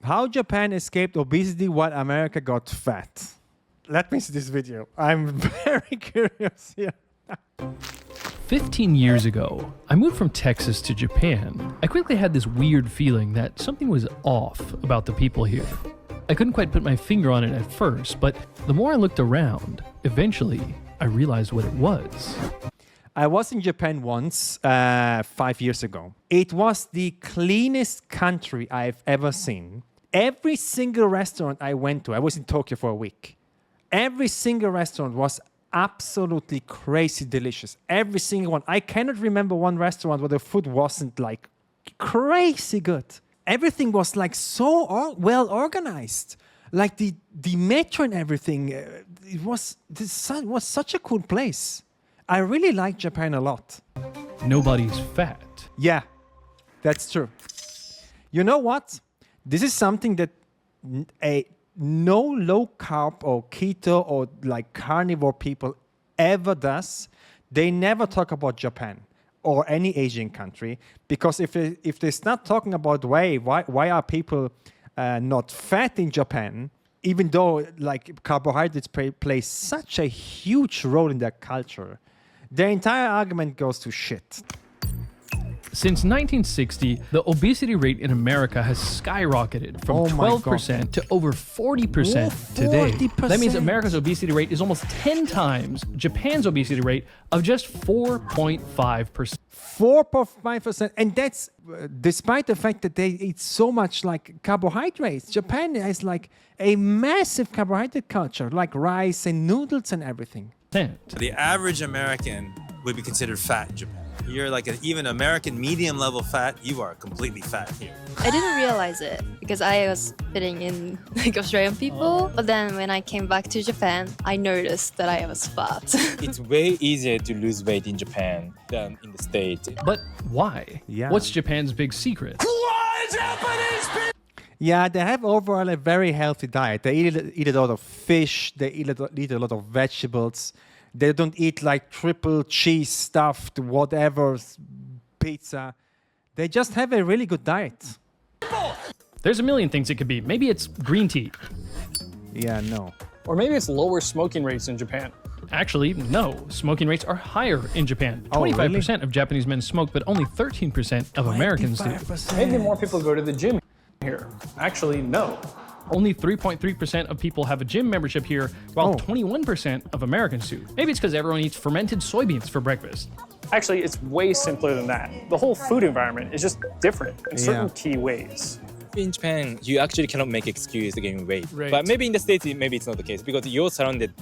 How Japan escaped obesity while America got fat. Let me see this video. I'm very curious here. 15 years ago, I moved from Texas to Japan. I quickly had this weird feeling that something was off about the people here. I couldn't quite put my finger on it at first, but the more I looked around, eventually I realized what it was. I was in Japan once, 5 years ago. It was the cleanest country I've ever seen. Every single restaurant I went to, I was in Tokyo for a week. Every single restaurant was absolutely crazy delicious. Every single one. I cannot remember one restaurant where the food wasn't like crazy good. Everything was like so well organized. Like the metro and everything. It was such a cool place. I really like Japan a lot. Nobody's fat. Yeah, that's true. You know what? This is something that no low carb or keto or like carnivore people ever does. They never talk about Japan or any Asian country, because if they start talking about why are people not fat in Japan, even though like carbohydrates play such a huge role in their culture, their entire argument goes to shit. Since 1960, the obesity rate in America has skyrocketed from 12% to over 40% today. 40%. That means America's obesity rate is almost 10 times Japan's obesity rate of just 4.5%. 4.5%, and that's despite the fact that they eat so much like carbohydrates. Japan has like a massive carbohydrate culture, like rice and noodles and everything. The average American would be considered fat in Japan. You're like even American medium level fat, you are completely fat here. I didn't realize it because I was fitting in like Australian people. But then when I came back to Japan, I noticed that I was fat. It's way easier to lose weight in Japan than in the States. But why? Yeah. What's Japan's big secret? Yeah, they have overall a very healthy diet. They eat a lot of fish. They eat a lot of vegetables. They don't eat like triple cheese stuffed whatever pizza. They just have a really good diet. There's a million things it could be. Maybe it's green tea. Yeah, no. Or maybe it's lower smoking rates in Japan. Actually, no. Smoking rates are higher in Japan. 25% of Japanese men smoke, but only 13% of Americans do. Maybe more people go to the gym here. Actually, no. Only 3.3% of people have a gym membership here, while 21% of Americans do. Maybe it's because everyone eats fermented soybeans for breakfast. Actually, it's way simpler than that. The whole food environment is just different in certain key ways. In Japan, you actually cannot make excuse to gain weight. Right. But maybe in the States, maybe it's not the case because you're surrounded,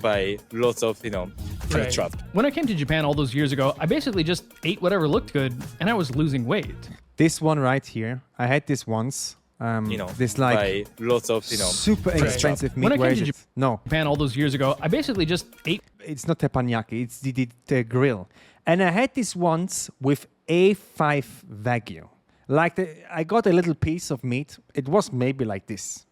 by lots of, kind of trust. When I came to Japan all those years ago, I basically just ate whatever looked good, and I was losing weight. This one right here, I had this once. This like by lots of, super expensive meat. When I Where came is to it? No, Japan all those years ago, I basically just ate. it's not teppanyaki. It's the grill. And I had this once with A5 Wagyu. Like I got a little piece of meat. It was maybe like this.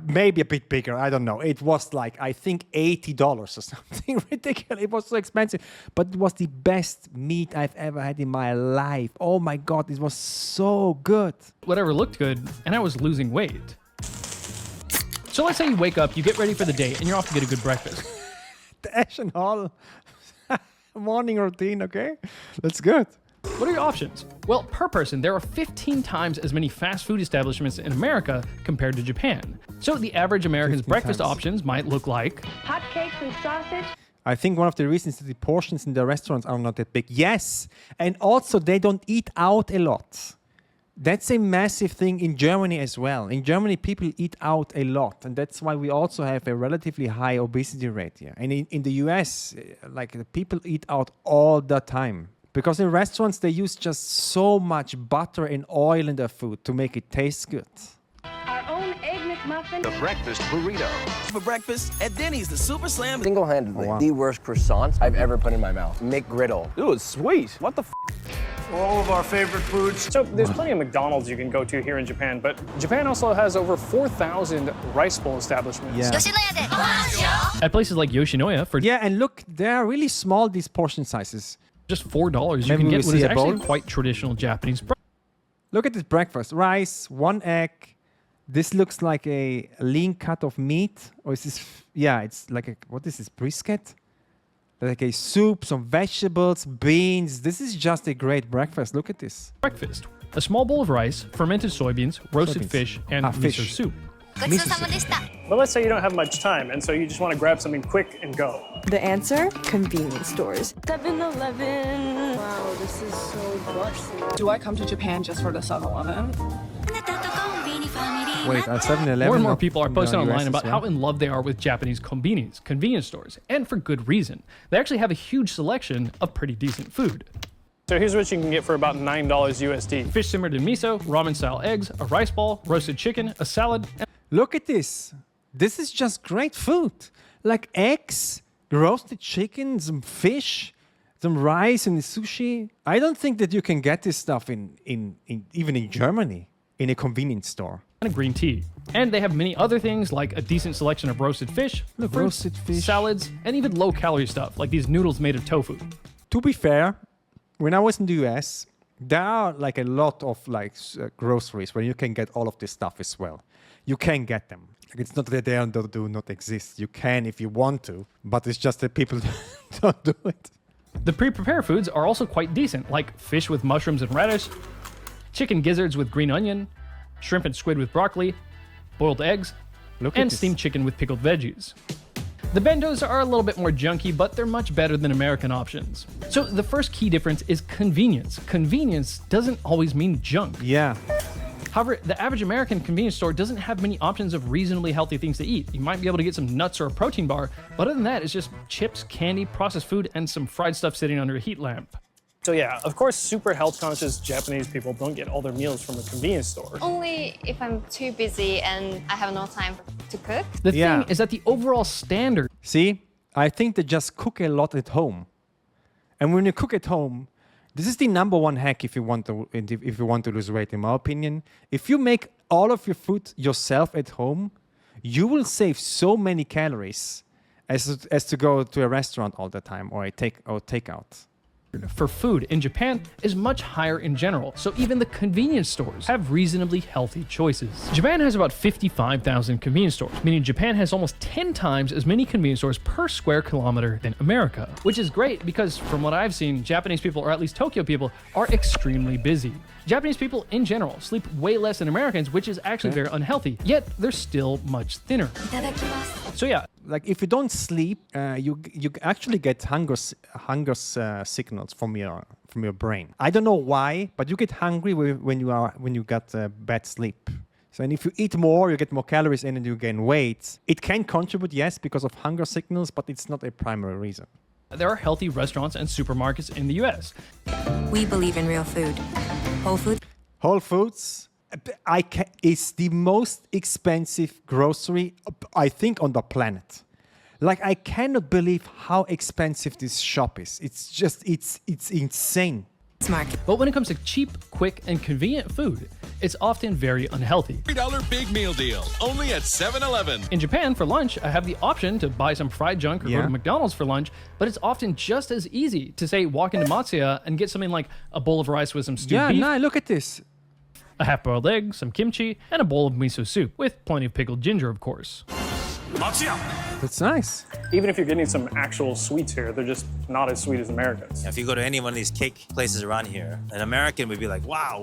Maybe a bit bigger, I don't know. It was like, I think $80 or something ridiculous. It was so expensive, but it was the best meat I've ever had in my life. Oh my God, it was so good. Whatever looked good, and I was losing weight. So let's say you wake up, you get ready for the day, and you're off to get a good breakfast. The Ash and Hall morning routine, okay? That's good. What are your options? Well, per person, there are 15 times as many fast food establishments in America compared to Japan. So the average American's breakfast options might look like hotcakes and sausage. I think one of the reasons that the portions in the restaurants are not that big. Yes, and also they don't eat out a lot. That's a massive thing in Germany as well. In Germany, people eat out a lot, and that's why we also have a relatively high obesity rate here. And in the US, like the people eat out all the time. Because in restaurants, they use just so much butter and oil in their food to make it taste good. Our own Egg McMuffin. The breakfast burrito. For breakfast at Denny's, the Super Slam. Single-handedly, the worst croissants I've ever put in my mouth. McGriddle. Ooh, it's sweet. What the f? All of our favorite foods. So there's plenty of McDonald's you can go to here in Japan, but Japan also has over 4,000 rice bowl establishments. Yeah. at places like Yoshinoya for and look, they are really small, these portion sizes. just $4. You Maybe can get we what is see a actually bowl? quite traditional Japanese breakfast. Look at this breakfast. Rice, 1 egg. This looks like a lean cut of meat. Or is this, yeah, it's like a, what is this, brisket? Like a soup, some vegetables, beans. This is just a great breakfast. Look at this. Breakfast. A small bowl of rice, fermented soybeans, roasted fish, and miso fish. soup. But let's say you don't have much time, and so you just want to grab something quick and go. The answer? Convenience stores. 7-Eleven. Wow, this is so busy. Do I come to Japan just for the 7-Eleven? Wait, at 7-Eleven? More and more people are posting in the US online about as well? how in love they are with Japanese convenience stores, and for good reason. They actually have a huge selection of pretty decent food. So here's what you can get for about $9 USD. Fish simmered in miso, ramen-style eggs, a rice ball, roasted chicken, a salad, and Look at this. This is just great food. Like eggs, roasted chicken, some fish, some rice and sushi. I don't think that you can get this stuff in even in Germany in a convenience store. a green tea. And they have many other things like a decent selection of roasted fish, Look, fruits, roasted fish. salads, and even low-calorie stuff like these noodles made of tofu. To be fair, when I was in the US, there are like a lot of like groceries where you can get all of this stuff as well. You can get them. Like, it's not that they do not exist. You can if you want to, but it's just that people don't do it. The pre-prepared foods are also quite decent, like fish with mushrooms and radish, chicken gizzards with green onion, shrimp and squid with broccoli, boiled eggs, and steamed chicken with pickled veggies. The bentos are a little bit more junky, but they're much better than American options. So the first key difference is convenience. Convenience doesn't always mean junk. Yeah. However, the average American convenience store doesn't have many options of reasonably healthy things to eat. You might be able to get some nuts or a protein bar, but other than that, it's just chips, candy, processed food, and some fried stuff sitting under a heat lamp. So yeah, of course, super health-conscious Japanese people don't get all their meals from a convenience store. Only if I'm too busy and I have no time to cook. The thing is that the overall standard... See, I think they just cook a lot at home. And when you cook at home, this is the number one hack if you want to lose weight, in my opinion. If you make all of your food yourself at home, you will save so many calories as to go to a restaurant all the time or takeout. For food in Japan is much higher in general, so even the convenience stores have reasonably healthy choices. Japan has about 55,000 convenience stores, meaning Japan has almost 10 times as many convenience stores per square kilometer than America, which is great because from what I've seen, Japanese people, or at least Tokyo people, are extremely busy. Japanese people in general sleep way less than Americans, which is actually very unhealthy, yet they're still much thinner. So yeah. Like if you don't sleep, you actually get hunger signals from your brain. I don't know why, but you get hungry when you got bad sleep. So and if you eat more, you get more calories in and you gain weight. It can contribute, yes, because of hunger signals, but it's not a primary reason. There are healthy restaurants and supermarkets in the US. We believe in real food. Whole Foods. Whole Foods is the most expensive grocery, I think, on the planet. Like, I cannot believe how expensive this shop is. It's insane. Smart. But when it comes to cheap, quick, and convenient food, it's often very unhealthy. $3 big meal deal, only at 7-Eleven. In Japan, for lunch, I have the option to buy some fried junk or go to McDonald's for lunch, but it's often just as easy to, say, walk into Matsuya and get something like a bowl of rice with some stewed beef. Yeah, look at this. A half-boiled egg, some kimchi, and a bowl of miso soup, with plenty of pickled ginger, of course. That's nice. Even if you're getting some actual sweets here, they're just not as sweet as Americans. If you go to any one of these cake places around here, an American would be like, wow,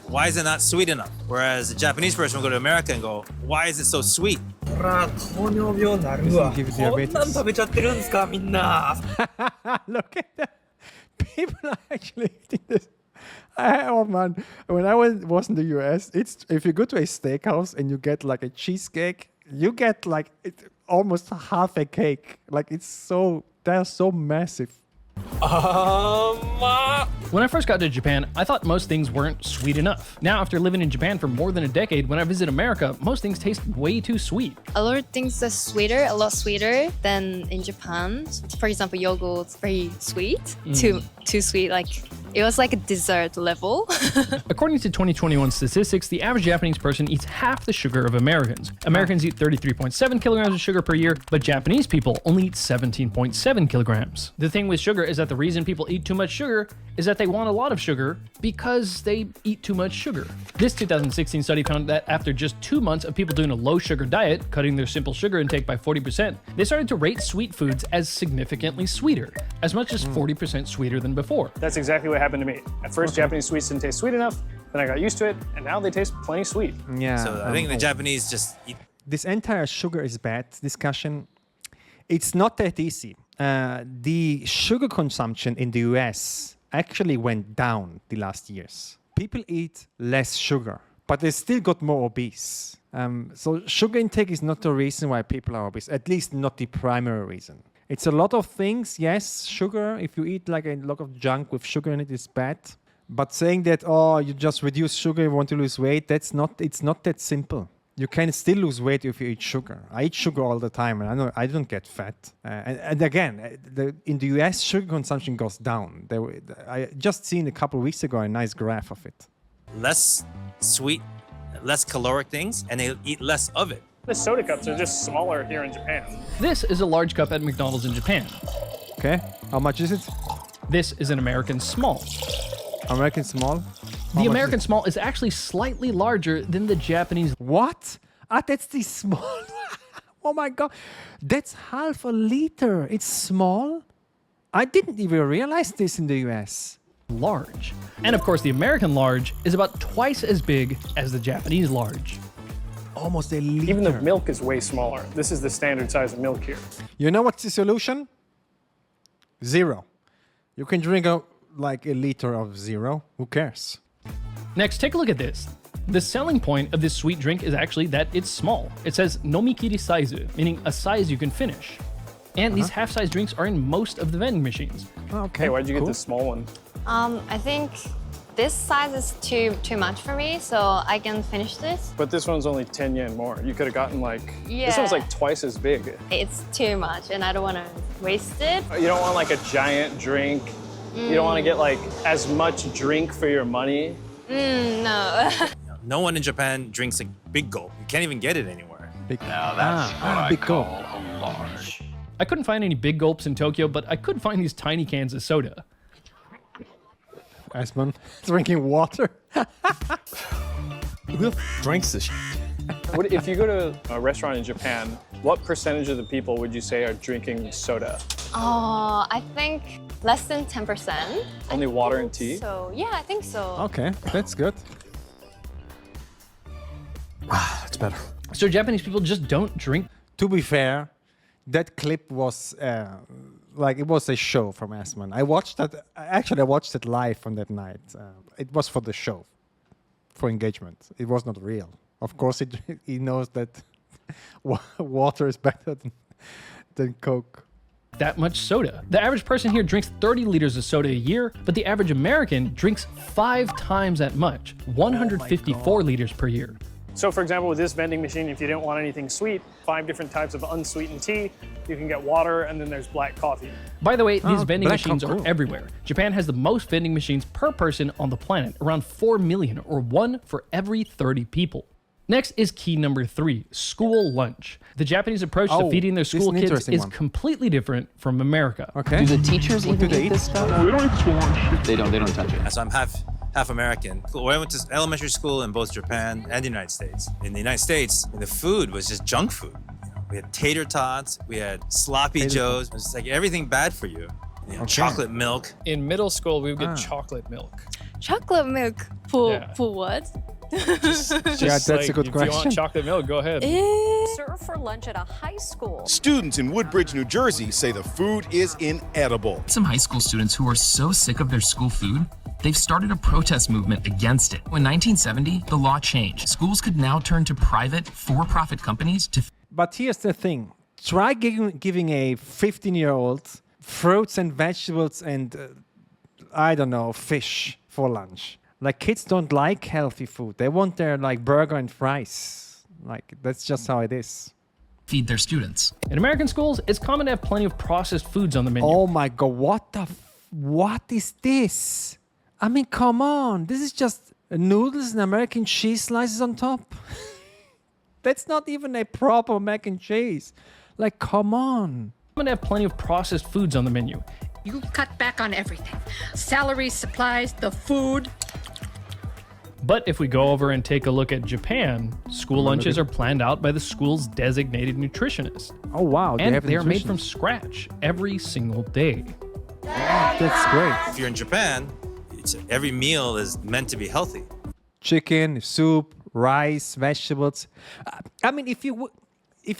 why is it not sweet enough? Whereas a Japanese person will go to America and go, why is it so sweet? Look at that. People are actually eating this. Oh man, when I was in the US, if you go to a steakhouse and you get like a cheesecake, you get like almost half a cake. Like they're so massive. When I first got to Japan, I thought most things weren't sweet enough. Now, after living in Japan for more than a decade, when I visit America, most things taste way too sweet. A lot of things are sweeter, a lot sweeter than in Japan. For example, yogurt's very sweet, too sweet. Like it was like a dessert level. According to 2021 statistics, the average Japanese person eats half the sugar of Americans. Americans eat 33.7 kilograms of sugar per year, but Japanese people only eat 17.7 kilograms. The thing with sugar is that the reason people eat too much sugar is that that they want a lot of sugar because they eat too much sugar. This 2016 study found that after just 2 months of people doing a low sugar diet, cutting their simple sugar intake by 40%, they started to rate sweet foods as significantly sweeter, as much as 40% sweeter than before. That's exactly what happened to me. At first, Japanese sweets didn't taste sweet enough, then I got used to it, and now they taste plenty sweet. Yeah. So I think the Japanese just eat. This entire sugar is bad discussion, it's not that easy. The sugar consumption in the US actually went down the last years. People eat less sugar, but they still got more obese. So sugar intake is not the reason why people are obese, at least not the primary reason. It's a lot of things, yes, sugar, if you eat like a lot of junk with sugar in it is bad. But saying that, oh, you just reduce sugar, you want to lose weight, it's not that simple. You can still lose weight if you eat sugar. I eat sugar all the time, and I know I don't get fat. And again, in the US, sugar consumption goes down. I just seen a couple of weeks ago a nice graph of it. Less sweet, less caloric things, and they eat less of it. The soda cups are just smaller here in Japan. This is a large cup at McDonald's in Japan. Okay, how much is it? This is an American small. American small? The American small is actually slightly larger than the Japanese. What? That's the small. Oh my God. That's half a liter. It's small? I didn't even realize this in the US. Large. And of course, the American large is about twice as big as the Japanese large. Almost a liter. Even the milk is way smaller. This is the standard size of milk here. You know what's the solution? 0. You can drink like a liter of 0. Who cares? Next, take a look at this. The selling point of this sweet drink is actually that it's small. It says nomikiri saizu, meaning a size you can finish. And these half-size drinks are in most of the vending machines. Okay. Hey, why'd you get the small one? I think this size is too much for me, so I can finish this. But this one's only 10 yen more. You could have gotten like, this one's like twice as big. It's too much, and I don't want to waste it. You don't want like a giant drink. You don't want to get like as much drink for your money. No. No one in Japan drinks a big gulp. You can't even get it anywhere. Now that's what I big call gulp. a large. I couldn't find any big gulps in Tokyo, but I could find these tiny cans of soda. Iceman drinking water. Who drinks this? If you go to a restaurant in Japan, what percentage of the people would you say are drinking soda? Oh, I think less than 10%. Only water and tea? So, yeah, I think so. Okay, that's good. That's better. So Japanese people just don't drink. To be fair, that clip was like it was a show from Asman. I watched that. Actually, I watched it live on that night. It was for the show, for engagement. It was not real. Of course, he knows that water is better than Coke. That much soda. The average person here drinks 30 liters of soda a year, but the average American drinks 5 times that much, 154 liters per year. So for example, with this vending machine, if you didn't want anything sweet, 5 different types of unsweetened tea, you can get water, and then there's black coffee. By the way, these vending black machines are coffee. everywhere. Japan has the most vending machines per person on the planet, around 4 million, or 1 for every 30 people. Next is key number 3, school lunch. The Japanese approach to feeding their school kids is completely different from America. Okay. Do the teachers even eat this stuff? We don't eat school lunch. They don't touch it. So I'm half American. When I went to elementary school in both Japan and the United States. In the United States, the food was just junk food. We had tater tots, we had sloppy joes. It was just like everything bad for you. Chocolate milk. In middle school, we would get chocolate milk. Chocolate milk for what? Just that's like, a good if question. you want chocolate milk, go ahead. Serve for lunch at a high school. Students in Woodbridge, New Jersey say the food is inedible. Some high school students who are so sick of their school food, they've started a protest movement against it. In 1970, the law changed. Schools could now turn to private, for-profit companies to... But here's the thing. Try giving a 15-year-old fruits and vegetables and, I don't know, fish for lunch. Like, kids don't like healthy food. They want their, like, burger and fries. Like, that's just how it is. Feed their students. In American schools, it's common to have plenty of processed foods on the menu. Oh my God, what is this? I mean, come on. This is just noodles and American cheese slices on top. That's not even a proper mac and cheese. Like, come on. Common to have plenty of processed foods on the menu. You cut back on everything. Salaries, supplies, the food. But if we go over and take a look at Japan, school lunches are planned out by the school's designated nutritionist. Oh, wow. And they are made from scratch every single day. That's great. If you're in Japan, every meal is meant to be healthy. Chicken, soup, rice, vegetables. I mean, if you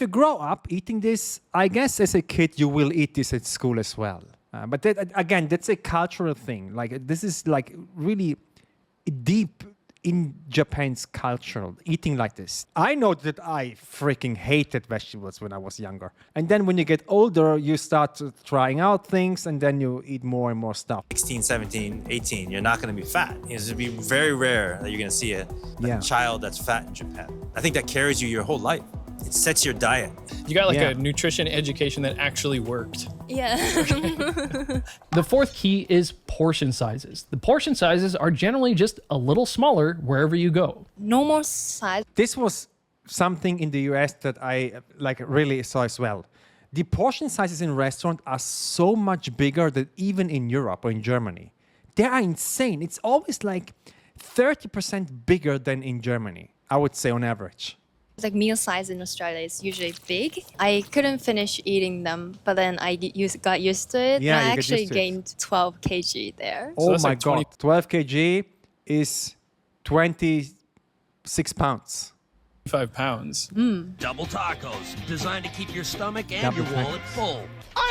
grow up eating this, I guess as a kid you will eat this at school as well. But again, that's a cultural thing. Like this is like really deep in Japan's culture, eating like this. I know that I freaking hated vegetables when I was younger. And then when you get older, you start trying out things and then you eat more and more stuff. 16, 17, 18, you're not going to be fat. It's going to be very rare that you're going to see a child that's fat in Japan. I think that carries you your whole life. It sets your diet. You got like a nutrition education that actually worked. Yeah. The fourth key is portion sizes. The portion sizes are generally just a little smaller wherever you go. Normal size. This was something in the US that I really saw as well. The portion sizes in restaurants are so much bigger than even in Europe or in Germany. They are insane. It's always like 30% bigger than in Germany, I would say on average. Like meal size in Australia is usually big. I couldn't finish eating them, but then I got used to it. Yeah, and I you get actually used to it. gained 12 kg there. Oh my God, 12 kg is 26 pounds. 5 pounds. Double tacos, designed to keep your stomach and Double your wallet full.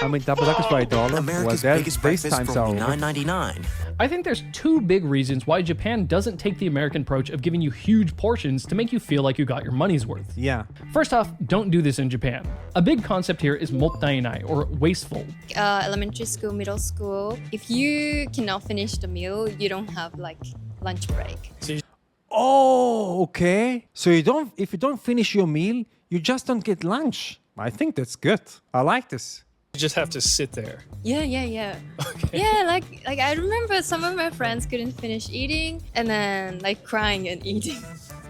I mean, double tacos for $1. America's Well, biggest these breakfast times for are only over. $9.99. I think there's two big reasons why Japan doesn't take the American approach of giving you huge portions to make you feel like you got your money's worth. Yeah. First off, don't do this in Japan. A big concept here is mottainai, or wasteful. Elementary school, middle school. If you cannot finish the meal, you don't have like lunch break. Oh, okay. So if you don't finish your meal, you just don't get lunch. I think that's good. I like this. You just have to sit there. Yeah. Okay. Yeah, like I remember some of my friends couldn't finish eating and then like crying and eating.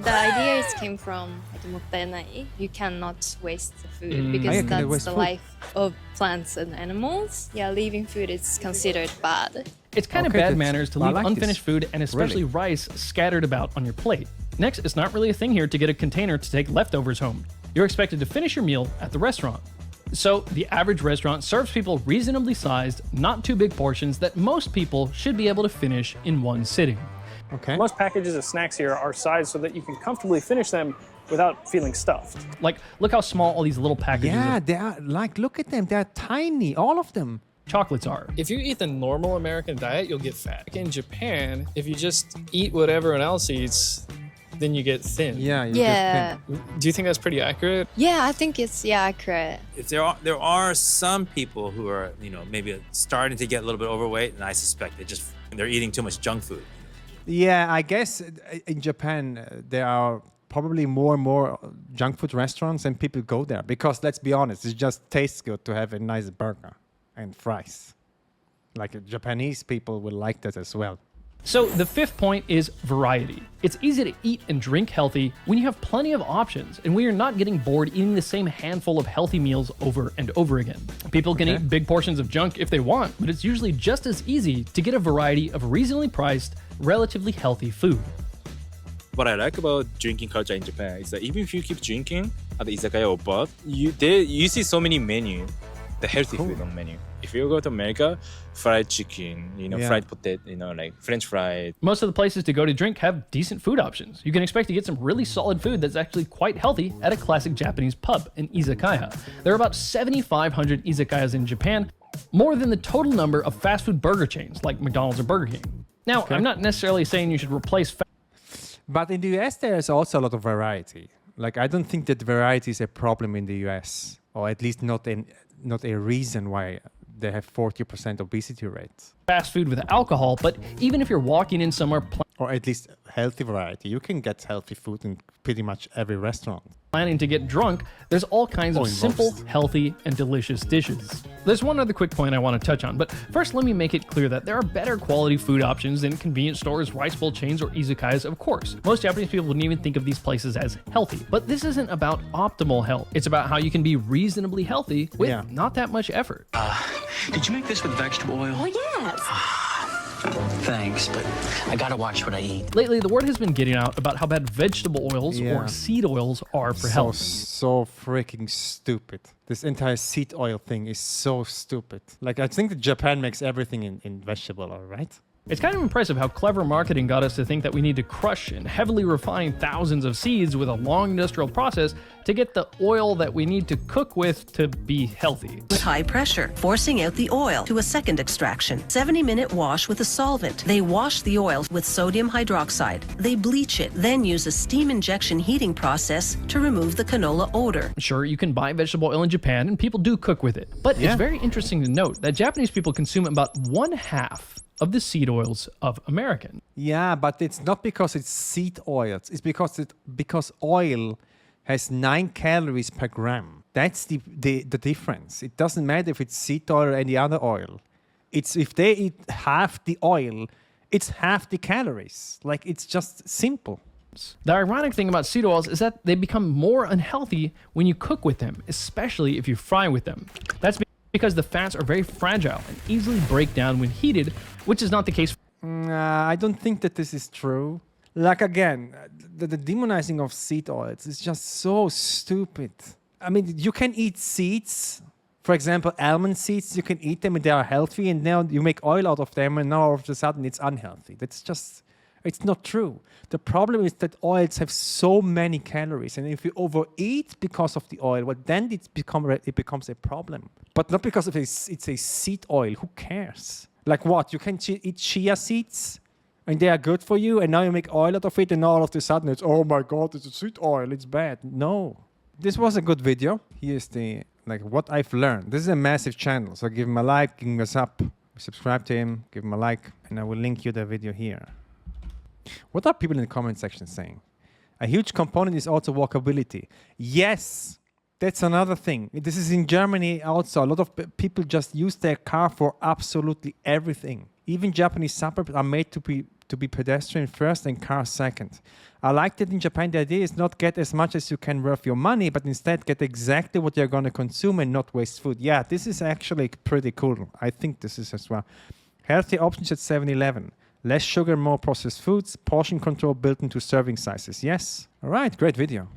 The idea is came from mottainai. You cannot waste the food because that's the life of plants and animals. Yeah, leaving food is considered bad. It's kind of bad manners to leave unfinished food and especially rice scattered about on your plate. Next, it's not really a thing here to get a container to take leftovers home. You're expected to finish your meal at the restaurant. So, the average restaurant serves people reasonably sized, not too big portions that most people should be able to finish in one sitting. Okay. Most packages of snacks here are sized so that you can comfortably finish them without feeling stuffed. Like, look how small all these little packages Yeah, of they are like, look at them. They're tiny, all of them. chocolates are. If you eat the normal American diet, you'll get fat. In Japan, if you just eat what everyone else eats, then you get thin. Yeah, you Yeah. get thin. Do you think that's pretty accurate? Yeah, I think it's accurate. If there are some people who are, maybe starting to get a little bit overweight, and I suspect they're eating too much junk food. Yeah, I guess in Japan there are probably more and more junk food restaurants and people go there because let's be honest, it just tastes good to have a nice burger and fries. Like Japanese people will like that as well. So the fifth point is variety. It's easy to eat and drink healthy when you have plenty of options and when you're not getting bored eating the same handful of healthy meals over and over again. People can eat big portions of junk if they want, but it's usually just as easy to get a variety of reasonably priced, relatively healthy food. What I like about drinking culture in Japan is that even if you keep drinking at the izakaya or bar, you see so many menu, the healthy food on menu. If you go to America, fried chicken, fried potato, like French fries. Most of the places to go to drink have decent food options. You can expect to get some really solid food that's actually quite healthy at a classic Japanese pub, an izakaya. There are about 7,500 izakayas in Japan, more than the total number of fast food burger chains like McDonald's or Burger King. Now, I'm not necessarily saying you should replace But in the US, there is also a lot of variety. Like, I don't think that variety is a problem in the US, or at least not a reason why they have 40% obesity rates. fast food with alcohol, but even if you're walking in somewhere Or at least healthy variety. You can get healthy food in pretty much every restaurant. Planning to get drunk, there's all kinds of simple, healthy, and delicious dishes. There's one other quick point I want to touch on, but first let me make it clear that there are better quality food options than convenience stores, rice bowl chains, or izakayas, of course. Most Japanese people wouldn't even think of these places as healthy. But this isn't about optimal health. It's about how you can be reasonably healthy with not that much effort. Did you make this with vegetable oil? Oh, yes. Thanks, but I gotta watch what I eat. Lately, the word has been getting out about how bad vegetable oils or seed oils are for health. So freaking stupid. This entire seed oil thing is so stupid. Like, I think that Japan makes everything in vegetable oil, right? It's kind of impressive how clever marketing got us to think that we need to crush and heavily refine thousands of seeds with a long industrial process to get the oil that we need to cook with to be healthy. With high pressure, forcing out the oil to a second extraction. 70-minute wash with a solvent. They wash the oil with sodium hydroxide. They bleach it, then use a steam injection heating process to remove the canola odor. Sure, you can buy vegetable oil in Japan and people do cook with it. But it's very interesting to note that Japanese people consume about 1/2 of the seed oils of American. Yeah, but it's not because it's seed oils. It's because oil has 9 calories per gram. That's the difference. It doesn't matter if it's seed oil or any other oil. It's if they eat half the oil, it's half the calories. Like, it's just simple. The ironic thing about seed oils is that they become more unhealthy when you cook with them, especially if you fry with them. That's because the fats are very fragile and easily break down when heated, which is not the case. I don't think that this is true. Like, again, the demonizing of seed oils is just so stupid. I mean, you can eat seeds. For example, almond seeds, you can eat them and they are healthy, and now you make oil out of them, and now all of a sudden it's unhealthy. It's not true. The problem is that oils have so many calories, and if you overeat because of the oil, well, then it becomes a problem. But not because of it's a seed oil. Who cares? Like what? You can eat chia seeds, and they are good for you, and now you make oil out of it, and all of a sudden it's, oh my God, it's a seed oil, it's bad. No. This was a good video. Here's what I've learned. This is a massive channel, so give him a like, give him a sub, subscribe to him, give him a like, and I will link you the video here. What are people in the comment section saying? A huge component is also walkability. Yes, that's another thing. This is in Germany also. A lot of people just use their car for absolutely everything. Even Japanese suburbs are made to be pedestrian first and car second. I like that in Japan the idea is not get as much as you can worth your money, but instead get exactly what you're going to consume and not waste food. Yeah, this is actually pretty cool. I think this is as well. Healthy options at 7-Eleven. Less sugar, more processed foods, portion control built into serving sizes. Yes. All right, great video.